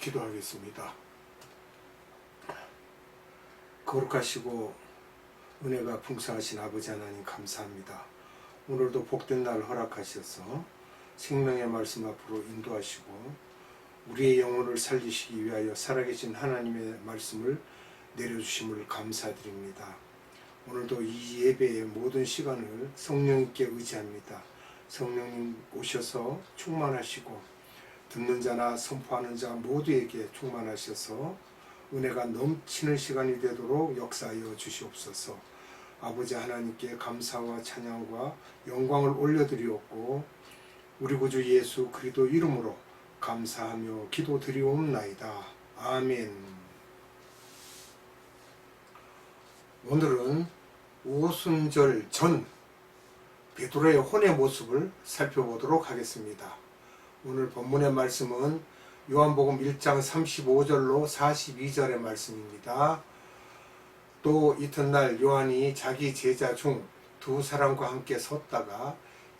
기도하겠습니다. 거룩하시고 은혜가 풍성하신 아버지 하나님 감사합니다. 오늘도 복된 날 허락하셔서 생명의 말씀 앞으로 인도하시고 우리의 영혼을 살리시기 위하여 살아계신 하나님의 말씀을 내려주심을 감사드립니다. 오늘도 이 예배의 모든 시간을 성령님께 의지합니다. 성령님 오셔서 충만하시고 듣는 자나 선포하는 자 모두에게 충만하셔서 은혜가 넘치는 시간이 되도록 역사하여 주시옵소서. 아버지 하나님께 감사와 찬양과 영광을 올려드리옵고 우리 구주 예수 그리스도 이름으로 감사하며 기도드리옵나이다. 아멘. 오늘은 오순절 전 베드로의 혼의 모습을 살펴보도록 하겠습니다. 오늘 본문의 말씀은 요한복음 1장 35절로 42절의 말씀입니다. 또 이튿날 요한이 자기 제자 중 두 사람과 함께 섰다가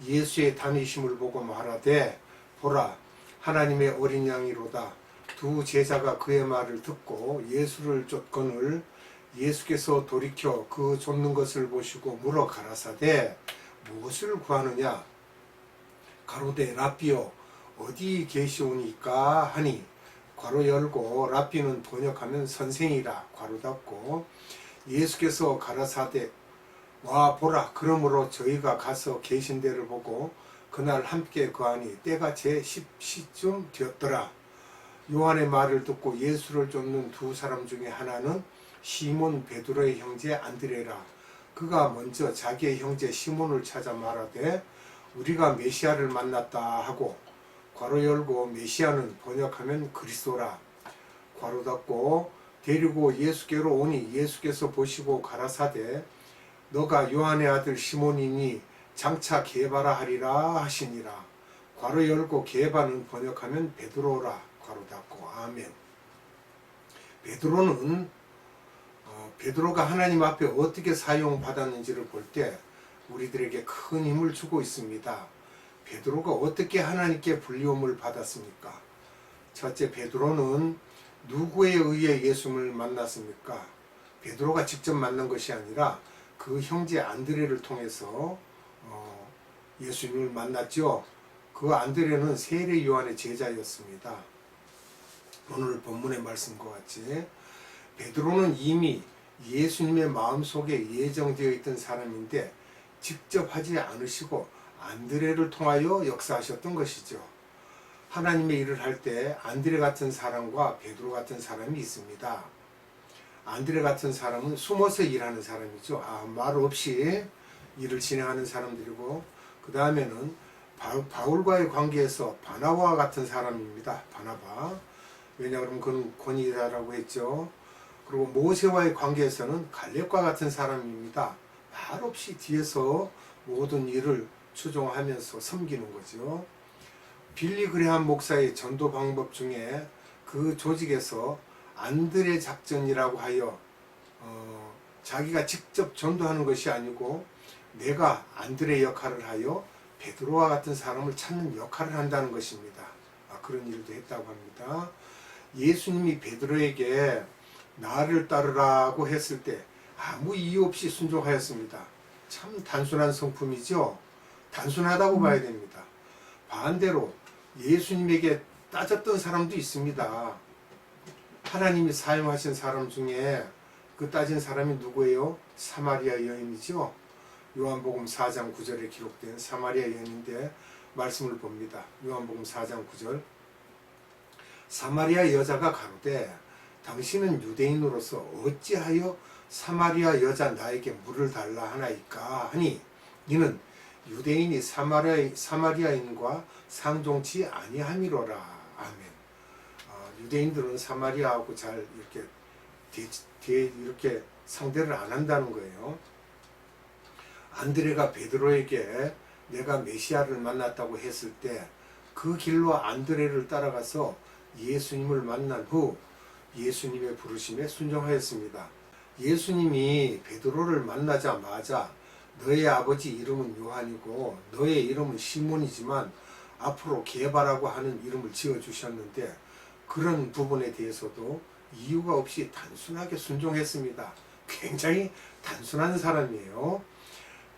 예수의 다니심을 보고 말하되 보라 하나님의 어린 양이로다. 두 제자가 그의 말을 듣고 예수를 쫓거늘 예수께서 돌이켜 그 쫓는 것을 보시고 물어 가라사대 무엇을 구하느냐. 가로되 랍비여 어디 계시오니까 하니 괄호 열고 랍비는 번역하면 선생이라 괄호 닫고 예수께서 가라사대 와 보라 그러므로 저희가 가서 계신 데를 보고 그날 함께 거하니 때가 제 10시쯤 되었더라. 요한의 말을 듣고 예수를 쫓는 두 사람 중에 하나는 시몬 베드로의 형제 안드레라. 그가 먼저 자기의 형제 시몬을 찾아 말하되 우리가 메시아를 만났다 하고 괄호 열고 메시아는 번역하면 그리스도라 괄호 닫고 데리고 예수께로 오니 예수께서 보시고 가라사대 너가 요한의 아들 시몬이니 장차 게바라 하리라 하시니라. 괄호 열고 게바는 번역하면 베드로라 괄호 닫고 아멘. 베드로가 하나님 앞에 어떻게 사용받았는지를 볼 때 우리들에게 큰 힘을 주고 있습니다. 베드로가 어떻게 하나님께 불리움을 받았습니까? 첫째, 베드로는 누구에 의해 예수를 만났습니까? 베드로가 직접 만난 것이 아니라 그 형제 안드레를 통해서 예수님을 만났죠. 그 안드레는 세례 요한의 제자였습니다. 오늘 본문의 말씀과 같이 베드로는 이미 예수님의 마음속에 예정되어 있던 사람인데 직접 하지 않으시고 안드레를 통하여 역사하셨던 것이죠. 하나님의 일을 할 때 안드레 같은 사람과 베드로 같은 사람이 있습니다. 안드레 같은 사람은 숨어서 일하는 사람이죠. 말 없이 일을 진행하는 사람들이고 그 다음에는 바울과의 관계에서 바나바와 같은 사람입니다. 바나바. 왜냐하면 그는 권위자라고 했죠. 그리고 모세와의 관계에서는 갈렙과 같은 사람입니다. 말 없이 뒤에서 모든 일을 추종하면서 섬기는 거죠. 빌리 그레함 목사의 전도 방법 중에 그 조직에서 안드레 작전이라고 하여 자기가 직접 전도하는 것이 아니고 내가 안드레 역할을 하여 베드로와 같은 사람을 찾는 역할을 한다는 것입니다. 그런 일도 했다고 합니다. 예수님이 베드로에게 나를 따르라고 했을 때 아무 이유 없이 순종하였습니다. 참 단순한 성품이죠. 단순하다고 봐야 됩니다. 반대로 예수님에게 따졌던 사람도 있습니다. 하나님이 사용하신 사람 중에 그 따진 사람이 누구예요? 사마리아 여인이죠. 요한복음 4장 9절에 기록된 사마리아 여인인데 말씀을 봅니다. 요한복음 4장 9절 사마리아 여자가 가로되 당신은 유대인으로서 어찌하여 사마리아 여자 나에게 물을 달라 하나이까 하니 이는 유대인이 사마리아인과 상종치 아니함이로라. 아멘. 유대인들은 사마리아하고 잘 이렇게 상대를 안 한다는 거예요. 안드레가 베드로에게 내가 메시아를 만났다고 했을 때 그 길로 안드레를 따라가서 예수님을 만난 후 예수님의 부르심에 순종하였습니다. 예수님이 베드로를 만나자마자 너의 아버지 이름은 요한이고 너의 이름은 시몬이지만 앞으로 게바라고 하는 이름을 지어주셨는데 그런 부분에 대해서도 이유가 없이 단순하게 순종했습니다. 굉장히 단순한 사람이에요.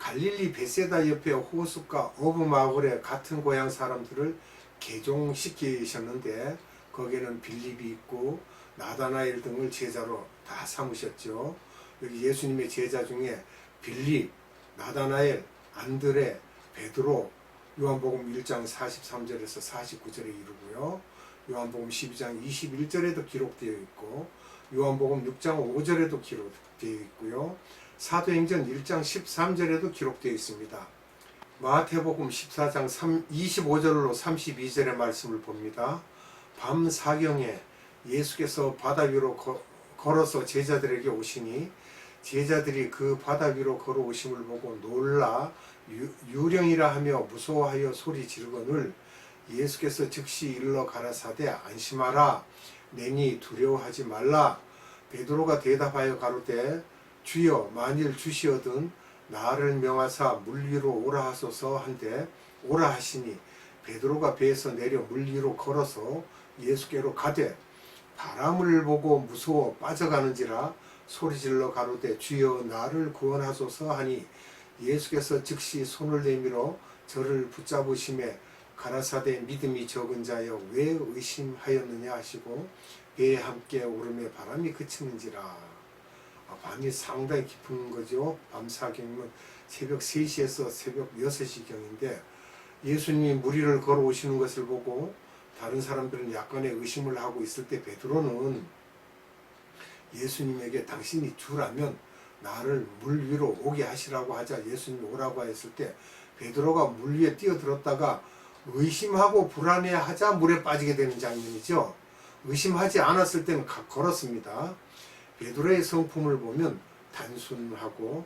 갈릴리 베세다 옆에 호숫가 어부 마을에 같은 고향 사람들을 개종시키셨는데 거기에는 빌립이 있고 나다나엘 등을 제자로 다 삼으셨죠. 여기 예수님의 제자 중에 빌립, 나다나엘, 안드레, 베드로, 요한복음 1장 43절에서 49절에 이르고요. 요한복음 12장 21절에도 기록되어 있고 요한복음 6장 5절에도 기록되어 있고요. 사도행전 1장 13절에도 기록되어 있습니다. 마태복음 14장 25절로 32절의 말씀을 봅니다. 밤 사경에 예수께서 바다 위로 걸어서 제자들에게 오시니 제자들이 그 바다 위로 걸어오심을 보고 놀라 유령이라 하며 무서워하여 소리 지르거늘 예수께서 즉시 일러 가라사대 안심하라 내니 두려워하지 말라. 베드로가 대답하여 가로되 주여 만일 주시어든 나를 명하사 물 위로 오라 하소서 한데 오라 하시니 베드로가 배에서 내려 물 위로 걸어서 예수께로 가되 바람을 보고 무서워 빠져가는지라 소리질러 가로되 주여 나를 구원하소서 하니 예수께서 즉시 손을 내밀어 저를 붙잡으심에 가라사대 믿음이 적은 자여 왜 의심하였느냐 하시고 배에 함께 오름에 바람이 그치는지라. 밤이 상당히 깊은 거죠. 밤 사경이면 새벽 3시에서 새벽 6시경인데 예수님이 물 위를 걸어오시는 것을 보고 다른 사람들은 약간의 의심을 하고 있을 때 베드로는 예수님에게 당신이 주라면 나를 물 위로 오게 하시라고 하자 예수님이 오라고 했을 때 베드로가 물 위에 뛰어들었다가 의심하고 불안해하자 물에 빠지게 되는 장면이죠. 의심하지 않았을 때는 걸었습니다. 베드로의 성품을 보면 단순하고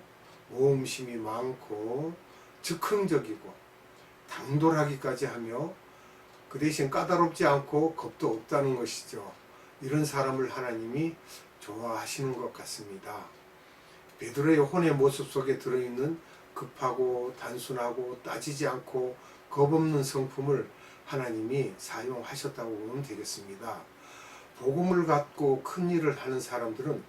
모험심이 많고 즉흥적이고 당돌하기까지 하며 그 대신 까다롭지 않고 겁도 없다는 것이죠. 이런 사람을 하나님이 좋아하시는 것 같습니다. 베드로의 혼의 모습 속에 들어있는 급하고 단순하고 따지지 않고 겁없는 성품을 하나님이 사용하셨다고 보면 되겠습니다. 복음을 갖고 큰 일을 하는 사람들은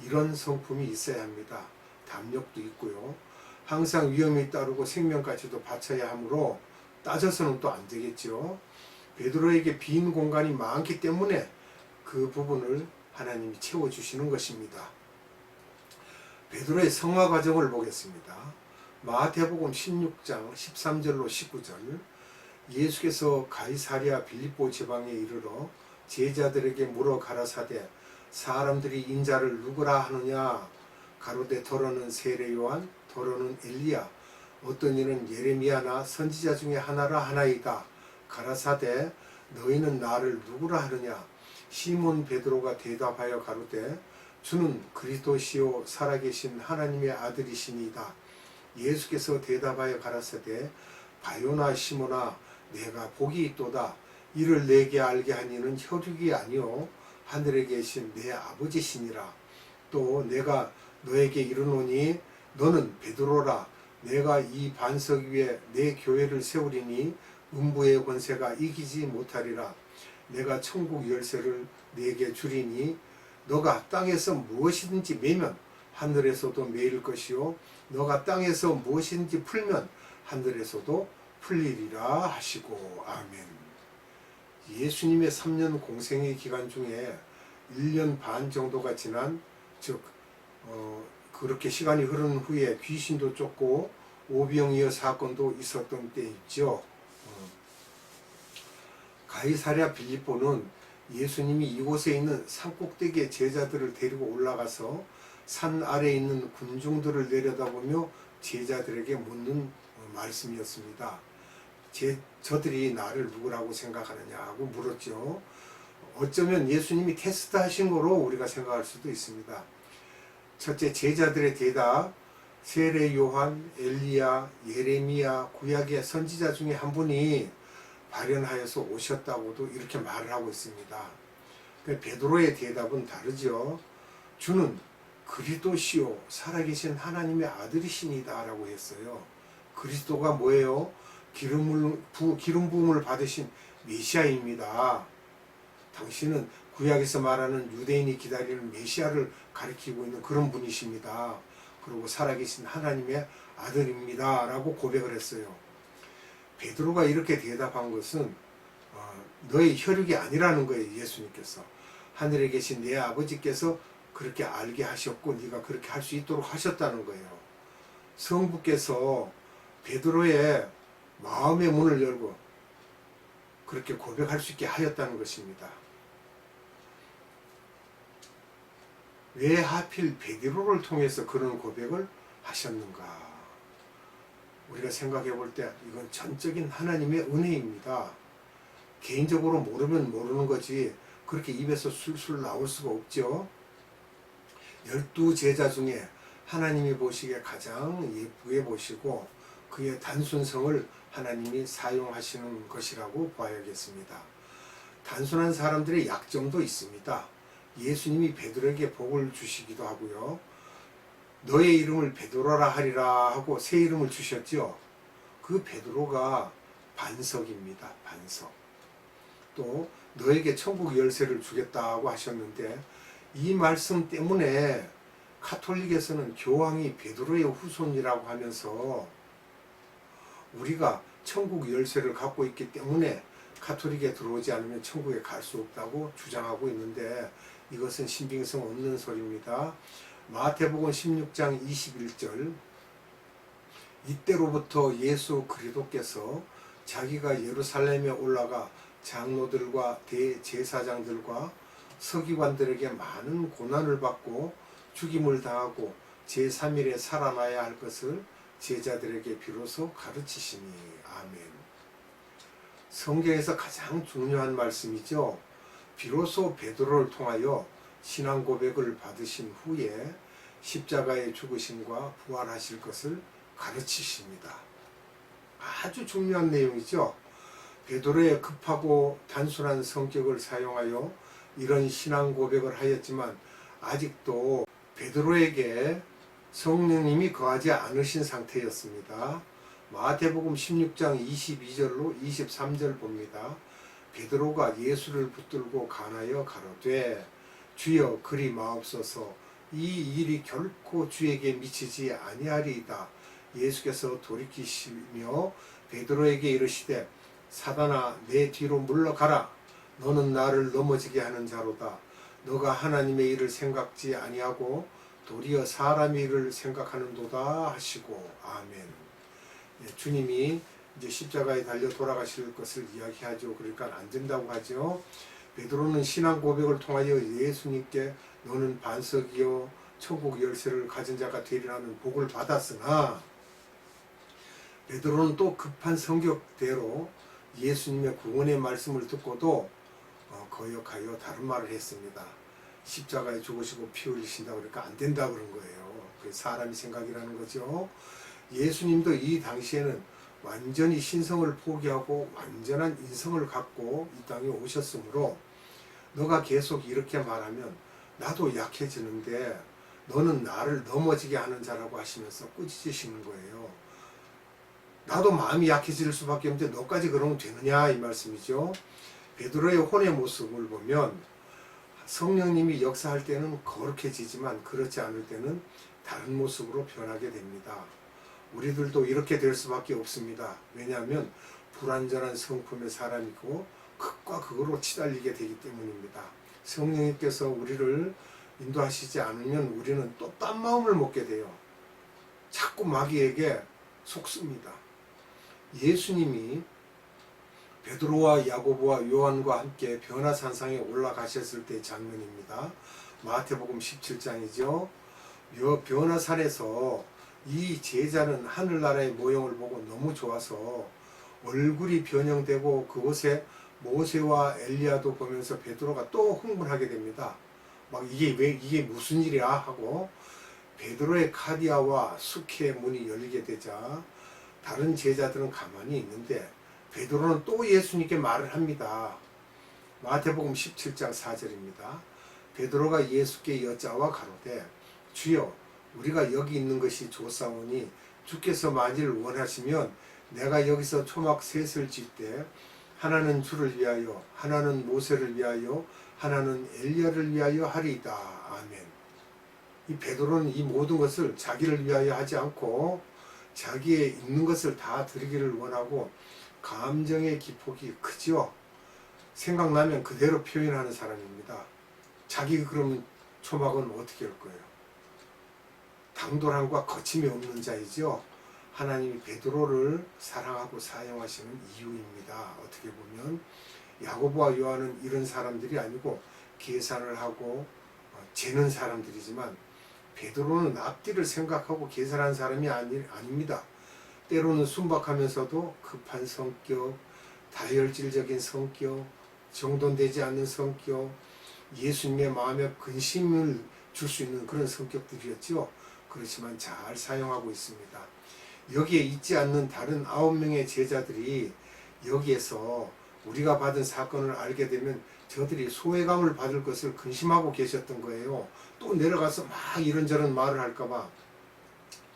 이런 성품이 있어야 합니다. 담력도 있고요. 항상 위험이 따르고 생명까지도 바쳐야 하므로 따져서는 또 안 되겠죠. 베드로에게 빈 공간이 많기 때문에 그 부분을 하나님이 채워주시는 것입니다. 베드로의 성화 과정을 보겠습니다. 마태복음 16장 13절로 19절 예수께서 가이사랴 빌립보 지방에 이르러 제자들에게 물어 가라사대 사람들이 인자를 누구라 하느냐 가로되 더러는 세례 요한 더러는 엘리야 어떤 이는 예레미야나 선지자 중에 하나라 하나이다. 가라사대 너희는 나를 누구라 하느냐 시몬 베드로가 대답하여 가로되 주는 그리스도시요 살아계신 하나님의 아들이시니이다. 예수께서 대답하여 가라사대 바요나 시몬아 내가 복이 있도다. 이를 내게 알게 하니는 혈육이 아니요 하늘에 계신 내 아버지시니라. 또 내가 너에게 이르노니 너는 베드로라. 내가 이 반석 위에 내 교회를 세우리니 음부의 권세가 이기지 못하리라. 내가 천국 열쇠를 내게 주리니 너가 땅에서 무엇이든지 매면 하늘에서도 매일 것이요 너가 땅에서 무엇이든지 풀면 하늘에서도 풀리리라 하시고 아멘. 예수님의 3년 공생의 기간 중에 1년 반 정도가 지난 즉 그렇게 시간이 흐른 후에 귀신도 쫓고 오병이어 사건도 있었던 때있죠. 가이사랴 빌립보는 예수님이 이곳에 있는 산꼭대기에 제자들을 데리고 올라가서 산 아래에 있는 군중들을 내려다보며 제자들에게 묻는 말씀이었습니다. 저들이 나를 누구라고 생각하느냐 하고 물었죠. 어쩌면 예수님이 테스트하신 거로 우리가 생각할 수도 있습니다. 첫째, 제자들의 대답, 세례 요한, 엘리야, 예레미야, 구약의 선지자 중에 한 분이 발현하여서 오셨다고도 이렇게 말을 하고 있습니다. 베드로의 대답은 다르죠. 주는 그리스도시요 살아계신 하나님의 아들이시니다 라고 했어요. 그리스도가 뭐예요? 기름 부음을 받으신 메시아입니다. 당신은 구약에서 말하는 유대인이 기다리는 메시아를 가리키고 있는 그런 분이십니다. 그리고 살아계신 하나님의 아들입니다. 라고 고백을 했어요. 베드로가 이렇게 대답한 것은 너의 혈육이 아니라는 거예요. 예수님께서. 하늘에 계신 내 아버지께서 그렇게 알게 하셨고 네가 그렇게 할 수 있도록 하셨다는 거예요. 성부께서 베드로의 마음의 문을 열고 그렇게 고백할 수 있게 하였다는 것입니다. 왜 하필 베드로를 통해서 그런 고백을 하셨는가? 우리가 생각해 볼 때 이건 전적인 하나님의 은혜입니다. 개인적으로 모르면 모르는 거지 그렇게 입에서 술술 나올 수가 없죠. 12제자 중에 하나님이 보시기에 가장 예쁘게 보시고 그의 단순성을 하나님이 사용하시는 것이라고 봐야겠습니다. 단순한 사람들의 약점도 있습니다. 예수님이 베드로에게 복을 주시기도 하고요. 너의 이름을 베드로라 하리라 하고 새 이름을 주셨죠. 그 베드로가 반석입니다. 반석. 또 너에게 천국 열쇠를 주겠다고 하셨는데 이 말씀 때문에 카톨릭에서는 교황이 베드로의 후손이라고 하면서 우리가 천국 열쇠를 갖고 있기 때문에 카톨릭에 들어오지 않으면 천국에 갈 수 없다고 주장하고 있는데 이것은 신빙성 없는 소리입니다. 마태복음 16장 21절 이때로부터 예수 그리스도께서 자기가 예루살렘에 올라가 장로들과 대제사장들과 서기관들에게 많은 고난을 받고 죽임을 당하고 제3일에 살아나야 할 것을 제자들에게 비로소 가르치시니. 아멘. 성경에서 가장 중요한 말씀이죠. 비로소 베드로를 통하여 신앙 고백을 받으신 후에 십자가의 죽으심과 부활하실 것을 가르치십니다. 아주 중요한 내용이죠. 베드로의 급하고 단순한 성격을 사용하여 이런 신앙 고백을 하였지만 아직도 베드로에게 성령님이 거하지 않으신 상태였습니다. 마태복음 16장 22절로 23절 봅니다. 베드로가 예수를 붙들고 간하여 가로되 주여 그리 마옵소서 이 일이 결코 주에게 미치지 아니하리이다. 예수께서 돌이키시며 베드로에게 이르시되 사단아 내 뒤로 물러가라. 너는 나를 넘어지게 하는 자로다. 너가 하나님의 일을 생각지 아니하고 도리어 사람의 일을 생각하는도다 하시고. 아멘. 주님이 이제 십자가에 달려 돌아가실 것을 이야기하죠. 그러니까 안 된다고 하죠. 베드로는 신앙 고백을 통하여 예수님께 너는 반석이요 천국 열쇠를 가진 자가 되리라는 복을 받았으나 베드로는 또 급한 성격대로 예수님의 구원의 말씀을 듣고도 거역하여 다른 말을 했습니다. 십자가에 죽으시고 피 흘리신다 그러니까 안 된다 그런 거예요. 그 사람이 생각이라는 거죠. 예수님도 이 당시에는 완전히 신성을 포기하고 완전한 인성을 갖고 이 땅에 오셨으므로 너가 계속 이렇게 말하면 나도 약해지는데 너는 나를 넘어지게 하는 자라고 하시면서 꾸짖으시는 거예요. 나도 마음이 약해질 수밖에 없는데 너까지 그러면 되느냐 이 말씀이죠. 베드로의 혼의 모습을 보면 성령님이 역사할 때는 거룩해지지만 그렇지 않을 때는 다른 모습으로 변하게 됩니다. 우리들도 이렇게 될 수밖에 없습니다. 왜냐하면 불완전한 성품의 사람이고 극과 극으로 치달리게 되기 때문입니다. 성령님께서 우리를 인도하시지 않으면 우리는 또 딴 마음을 먹게 돼요. 자꾸 마귀에게 속습니다. 예수님이 베드로와 야고보와 요한과 함께 변화산상에 올라가셨을 때의 장면입니다. 마태복음 17장이죠. 변화산에서 이 제자는 하늘나라의 모형을 보고 너무 좋아서 얼굴이 변형되고 그곳에 모세와 엘리야도 보면서 베드로가 또 흥분하게 됩니다. 막 이게 무슨 일이야 하고 베드로의 카디아와 수케의 문이 열리게 되자 다른 제자들은 가만히 있는데 베드로는 또 예수님께 말을 합니다. 마태복음 17장 4절입니다. 베드로가 예수께 여짜와 가로되 주여 우리가 여기 있는 것이 좋사오니 주께서 만일 원하시면 내가 여기서 초막 셋을 질 때 하나는 주를 위하여, 하나는 모세를 위하여, 하나는 엘리야를 위하여 하리이다. 아멘. 이 베드로는 이 모든 것을 자기를 위하여 하지 않고 자기의 있는 것을 다 드리기를 원하고 감정의 기폭이 크지요. 생각나면 그대로 표현하는 사람입니다. 자기 그러면 초막은 어떻게 할 거예요? 당돌함과 거침이 없는 자이죠. 하나님이 베드로를 사랑하고 사용하시는 이유입니다. 어떻게 보면 야고보와 요한은 이런 사람들이 아니고 계산을 하고 재는 사람들이지만 베드로는 앞뒤를 생각하고 계산한 사람이 아닙니다. 때로는 순박하면서도 급한 성격, 다혈질적인 성격, 정돈되지 않는 성격, 예수님의 마음에 근심을 줄 수 있는 그런 성격들이었죠. 그렇지만 잘 사용하고 있습니다. 여기에 있지 않는 다른 9명의 제자들이 여기에서 우리가 받은 사건을 알게 되면 저들이 소외감을 받을 것을 근심하고 계셨던 거예요. 또 내려가서 막 이런저런 말을 할까봐.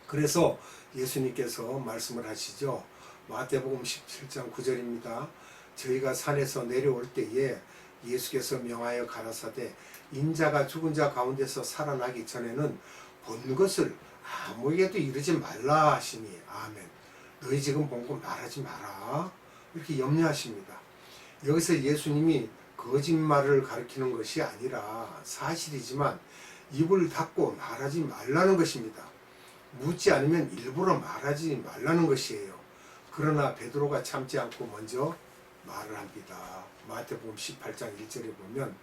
그래서 예수님께서 말씀을 하시죠. 마태복음 17장 9절입니다. 저희가 산에서 내려올 때에 예수께서 명하여 가라사대 인자가 죽은 자 가운데서 살아나기 전에는 본 것을 아무에게도 이르지 말라 하시니 아멘. 너희 지금 본 거 말하지 마라. 이렇게 염려하십니다. 여기서 예수님이 거짓말을 가리키는 것이 아니라 사실이지만 입을 닫고 말하지 말라는 것입니다. 묻지 않으면 일부러 말하지 말라는 것이에요. 그러나 베드로가 참지 않고 먼저 말을 합니다. 마태복음 18장 1절에 보면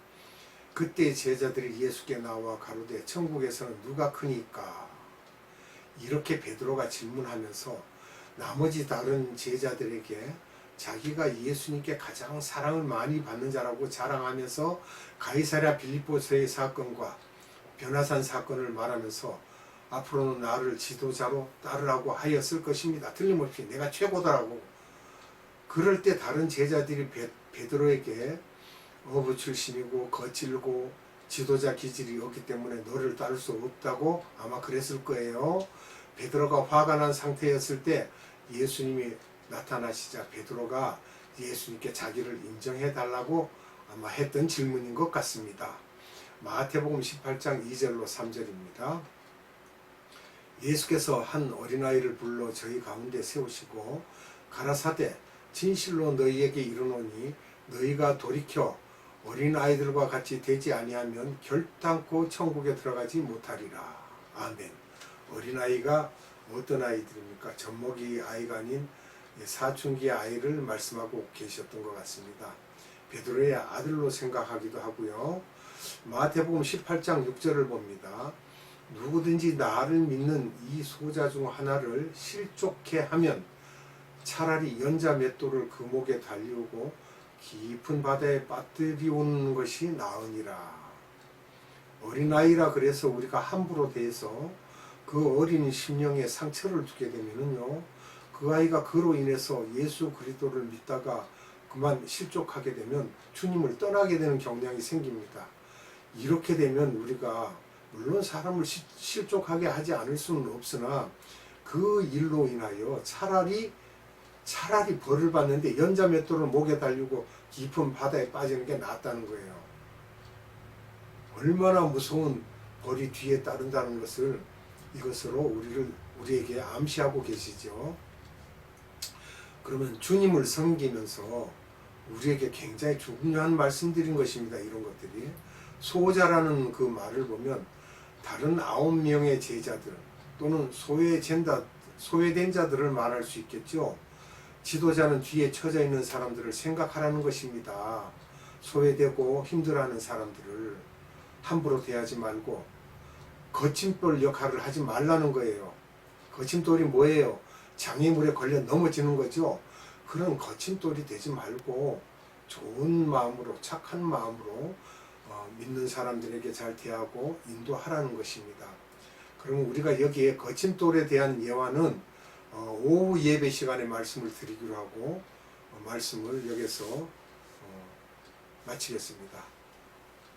그때 제자들이 예수께 나와 가로되 천국에서는 누가 크니까? 이렇게 베드로가 질문하면서 나머지 다른 제자들에게 자기가 예수님께 가장 사랑을 많이 받는 자라고 자랑하면서 가이사랴 빌립보서의 사건과 변화산 사건을 말하면서 앞으로는 나를 지도자로 따르라고 하였을 것입니다. 틀림없이 내가 최고다라고. 그럴 때 다른 제자들이 베드로에게 어부 출신이고 거칠고 지도자 기질이 없기 때문에 너를 따를 수 없다고 아마 그랬을 거예요. 베드로가 화가 난 상태였을 때 예수님이 나타나시자 베드로가 예수님께 자기를 인정해 달라고 아마 했던 질문인 것 같습니다. 마태복음 18장 2절로 3절입니다. 예수께서 한 어린아이를 불러 저희 가운데 세우시고 가라사대 진실로 너희에게 이르노니 너희가 돌이켜 어린아이들과 같이 되지 아니하면 결단코 천국에 들어가지 못하리라. 아멘. 어린아이가 어떤 아이들입니까? 젖먹이 아이가 아닌 사춘기 아이를 말씀하고 계셨던 것 같습니다. 베드로의 아들로 생각하기도 하고요. 마태복음 18장 6절을 봅니다. 누구든지 나를 믿는 이 소자 중 하나를 실족해 하면 차라리 연자 맷돌을 그 목에 달리우고 깊은 바다에 빠뜨리오는 것이 나으니라. 어린아이라 그래서 우리가 함부로 대해서 그 어린 심령에 상처를 주게 되면은요, 그 아이가 그로 인해서 예수 그리스도를 믿다가 그만 실족하게 되면 주님을 떠나게 되는 경향이 생깁니다. 이렇게 되면 우리가 물론 사람을 실족하게 하지 않을 수는 없으나 그 일로 인하여 차라리 벌을 받는데 연자 맷돌을 목에 달리고 깊은 바다에 빠지는 게 낫다는 거예요. 얼마나 무서운 벌이 뒤에 따른다는 것을 이것으로 우리에게 암시하고 계시죠. 그러면 주님을 섬기면서 우리에게 굉장히 중요한 말씀드린 것입니다. 이런 것들이. 소자라는 그 말을 보면 다른 9명의 제자들 또는 소외된 자들을 말할 수 있겠죠. 지도자는 뒤에 처져 있는 사람들을 생각하라는 것입니다. 소외되고 힘들어하는 사람들을 함부로 대하지 말고 거침돌 역할을 하지 말라는 거예요. 거침돌이 뭐예요? 장애물에 걸려 넘어지는 거죠. 그런 거침돌이 되지 말고 좋은 마음으로, 착한 마음으로 믿는 사람들에게 잘 대하고 인도하라는 것입니다. 그러면 우리가 여기에 거침돌에 대한 예화는 오후 예배 시간에 말씀을 드리기로 하고 말씀을 여기서 마치겠습니다.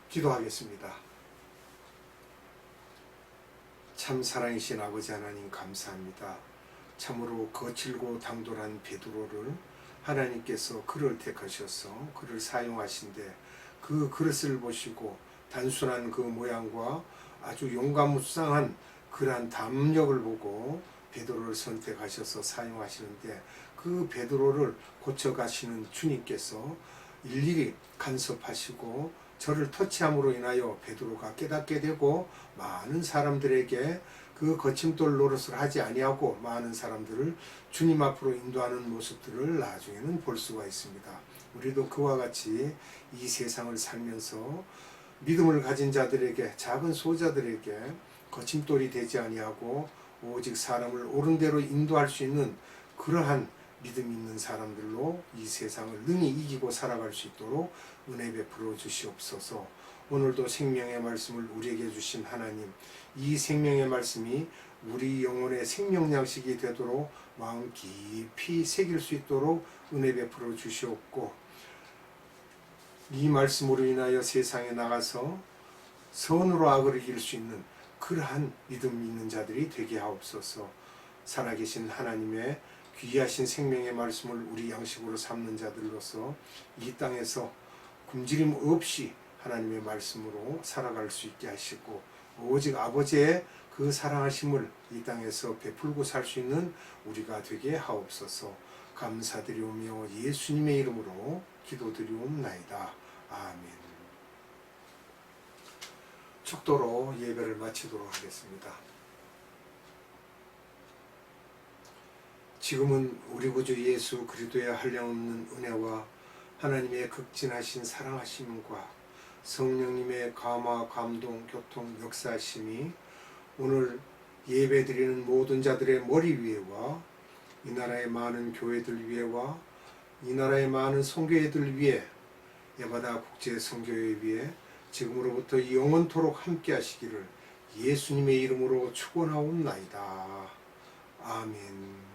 기도하겠습니다. 참 사랑이신 아버지 하나님 감사합니다. 참으로 거칠고 당돌한 베드로를 하나님께서 그를 택하셔서 그를 사용하신데 그 그릇을 보시고 단순한 그 모양과 아주 용감무쌍한 그러한 담력을 보고 베드로를 선택하셔서 사용하시는데 그 베드로를 고쳐가시는 주님께서 일일이 간섭하시고 저를 터치함으로 인하여 베드로가 깨닫게 되고 많은 사람들에게 그 거침돌 노릇을 하지 아니하고 많은 사람들을 주님 앞으로 인도하는 모습들을 나중에는 볼 수가 있습니다. 우리도 그와 같이 이 세상을 살면서 믿음을 가진 자들에게, 작은 소자들에게 거침돌이 되지 아니하고 오직 사람을 옳은 대로 인도할 수 있는 그러한 믿음 있는 사람들로 이 세상을 능히 이기고 살아갈 수 있도록 은혜 베풀어 주시옵소서. 오늘도 생명의 말씀을 우리에게 주신 하나님, 이 생명의 말씀이 우리 영혼의 생명 양식이 되도록 마음 깊이 새길 수 있도록 은혜 베풀어 주시옵고, 이 말씀으로 인하여 세상에 나가서 선으로 악을 이길 수 있는 그러한 믿음 있는 자들이 되게 하옵소서. 살아계신 하나님의 귀하신 생명의 말씀을 우리 양식으로 삼는 자들로서 이 땅에서 굶주림 없이 하나님의 말씀으로 살아갈 수 있게 하시고, 오직 아버지의 그 사랑하심을 이 땅에서 베풀고 살 수 있는 우리가 되게 하옵소서. 감사드리오며 예수님의 이름으로 기도드리옵나이다. 아멘. 축도로 예배를 마치도록 하겠습니다. 지금은 우리 구주 예수 그리스도의 한량없는 은혜와 하나님의 극진하신 사랑하심과 성령님의 감화, 감동, 교통, 역사하심이 오늘 예배드리는 모든 자들의 머리 위에와 이 나라의 많은 교회들 위에와 이 나라의 많은 선교회들 위에, 예바다 국제 선교회 위에 지금으로부터 영원토록 함께 하시기를 예수님의 이름으로 축원하옵나이다. 아멘.